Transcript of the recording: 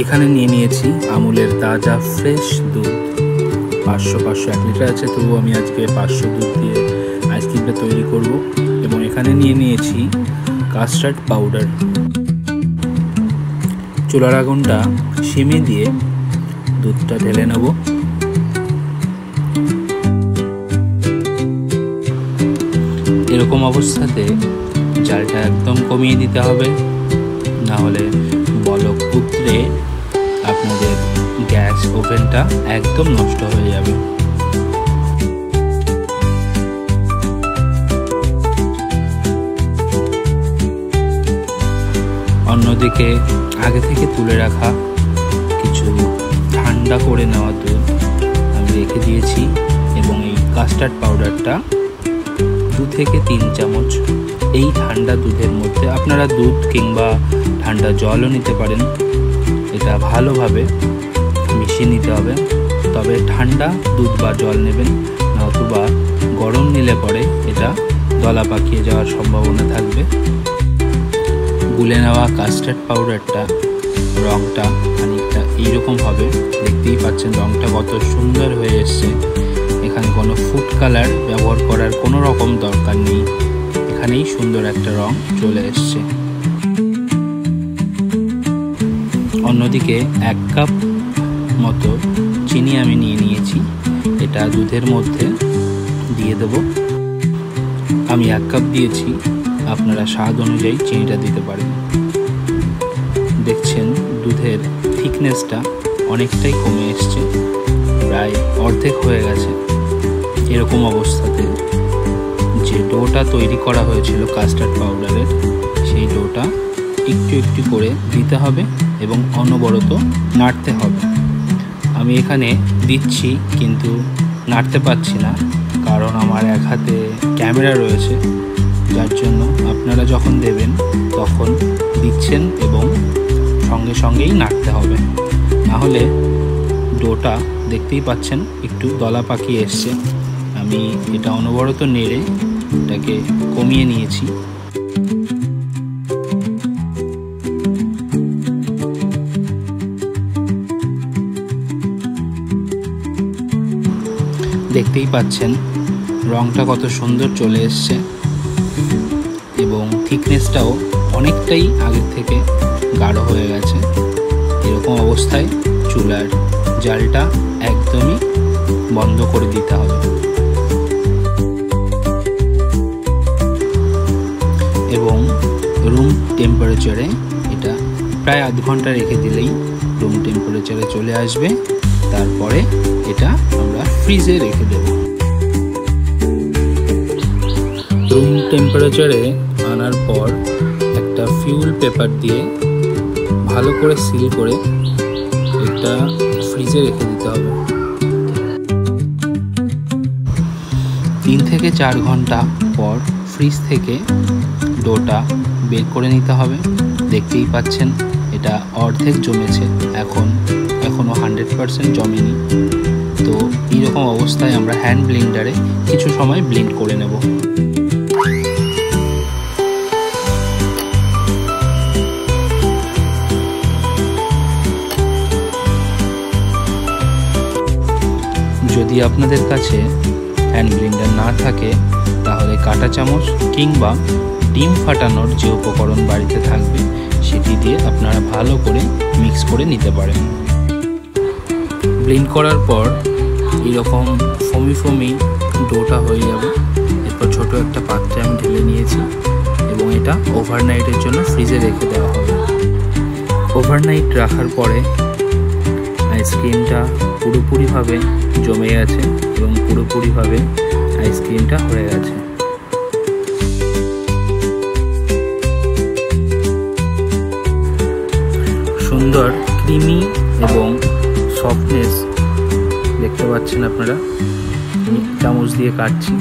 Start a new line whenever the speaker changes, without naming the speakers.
এখানে নিয়ে নিয়েছি আমুলের তাজা ফ্রেশ দুধ। 500 1 লিটার আছে, তবু আমি আজকে 500 দুধ দিয়ে আইসক্রিমটা তৈরি করব। এবং এখানে নিয়ে নিয়েছি কাস্টার্ড পাউডার। চুলার আগুনটা সিমে দিয়ে দুধটা ঢেলে নেব। এরকম অবস্থাতে জালটা একদম কমিয়ে দিতে হবে, না হলে বলক উতরে আপনাদের গ্যাস ওভেনটা একদম নষ্ট হয়ে যাবে। অন্যদিকে আগে থেকে তুলে রাখা কিছু ঠান্ডা করে নেওয়া দুধ আমি রেখে দিয়েছি এবং এই কাস্টার্ড পাউডারটা 2 থেকে 3 চামচ এই ঠান্ডা দুধের মধ্যে, আপনারা দুধ কিংবা ঠান্ডা জলও নিতে পারেন, এটা ভালোভাবে মিশিয়ে নিতে হবে। তবে ঠান্ডা দুধ বা জল নেবেন, নতুবা গরম নিলে পরে এটা দলা পাকিয়ে যাওয়ার সম্ভাবনা থাকবে। গুলে নেওয়া কাস্টার্ড পাউডারটা রঙটা খানিকটা এইরকম হবে, দেখতেই পাচ্ছেন রঙটা কত সুন্দর হয়ে এসছে। এখানে কোনো ফুড কালার ব্যবহার করার কোনো রকম দরকার নেই, এখানেই সুন্দর একটা রং চলে এসছে। অন্যদিকে 1 কাপ মতো চিনি আমি নিয়ে নিয়েছি, এটা দুধের মধ্যে দিয়ে দেব। আমি 1 কাপ দিয়েছি, আপনারা স্বাদ অনুযায়ী চিনিটা দিতে পারেন। দেখছেন দুধের থিকনেসটা অনেকটাই কমে এসছে, প্রায় অর্ধেক হয়ে গেছে। এরকম অবস্থাতে যে ডোটা তৈরি করা হয়েছিল কাস্টার্ড পাউডারের, সেই ডোটা একটু একটু করে দিতে হবে এবং অনবরত নাড়তে হবে। আমি এখানে দিচ্ছি কিন্তু নাড়তে পারছি না, কারণ আমার এক হাতে ক্যামেরা রয়েছে, যার জন্য আপনারা যখন দেবেন তখন দিচ্ছেন এবং সঙ্গে সঙ্গেই নাড়তে হবে, না হলে ডোটা দেখতেই পাচ্ছেন একটু দলা পাকিয়ে এসছে। আমি এটা অনবরত নেড়ে এটাকে কমিয়ে নিয়েছি। দেখতেই পাচ্ছেন রংটা কত সুন্দর চলে এসছে এবং থিকনেসটাও অনেকটাই আগের থেকে গাঢ় হয়ে গেছে। এরকম অবস্থায় চুলার জালটা একদমই বন্ধ করে দিতে হবে এবং রুম টেম্পারেচারে এটা প্রায় আধ ঘন্টা রেখে দিলেই রুম টেম্পারেচারে চলে আসবে। তারপরে এটা আমরা ফ্রিজে রেখে দেব। রুম টেম্পারেচারে আনার পর একটা ফিউল পেপার দিয়ে ভালো করে সিল করে এটা ফ্রিজে রেখে দিতে হবে। 3 থেকে 4 ঘন্টা পর ফ্রিজ থেকে ডোটা বের করে নিতে হবে। দেখতেই পাচ্ছেন এটা অর্ধেক জমেছে, এখনও 100% জমেনি। তো এইরকম অবস্থায় আমরা হ্যান্ড ব্লেন্ডারে কিছু সময় ব্লেন্ড করে নেব। যদি আপনাদের কাছে হ্যান্ড ব্লেন্ডার না থাকে তাহলে কাঁটা চামচ কিংবা ডিম ফাটানোর যে উপকরণ বাড়িতে থাকবে সেটি দিয়ে আপনারা ভালো করে মিক্স করে নিতে পারেন। ব্লেন্ড করার পর এরকম ফমি ডোটা হয়ে যাবে। এরপর ছোট একটা পাত্রে আমি ঢেলে নিয়েছি এবং এটা ওভারনাইটের জন্য ফ্রিজে রেখে দেওয়া হবে। ওভারনাইট রাখার পরে আইসক্রিমটা পুরোপুরিভাবে জমে গেছে এবং পুরোপুরিভাবে আইসক্রিমটা হয়ে গেছে। সুন্দর ক্রিমি এবং সফটনেস দেখতে পাচ্ছেন আপনারা। আমি চামচ দিয়ে কাটছি,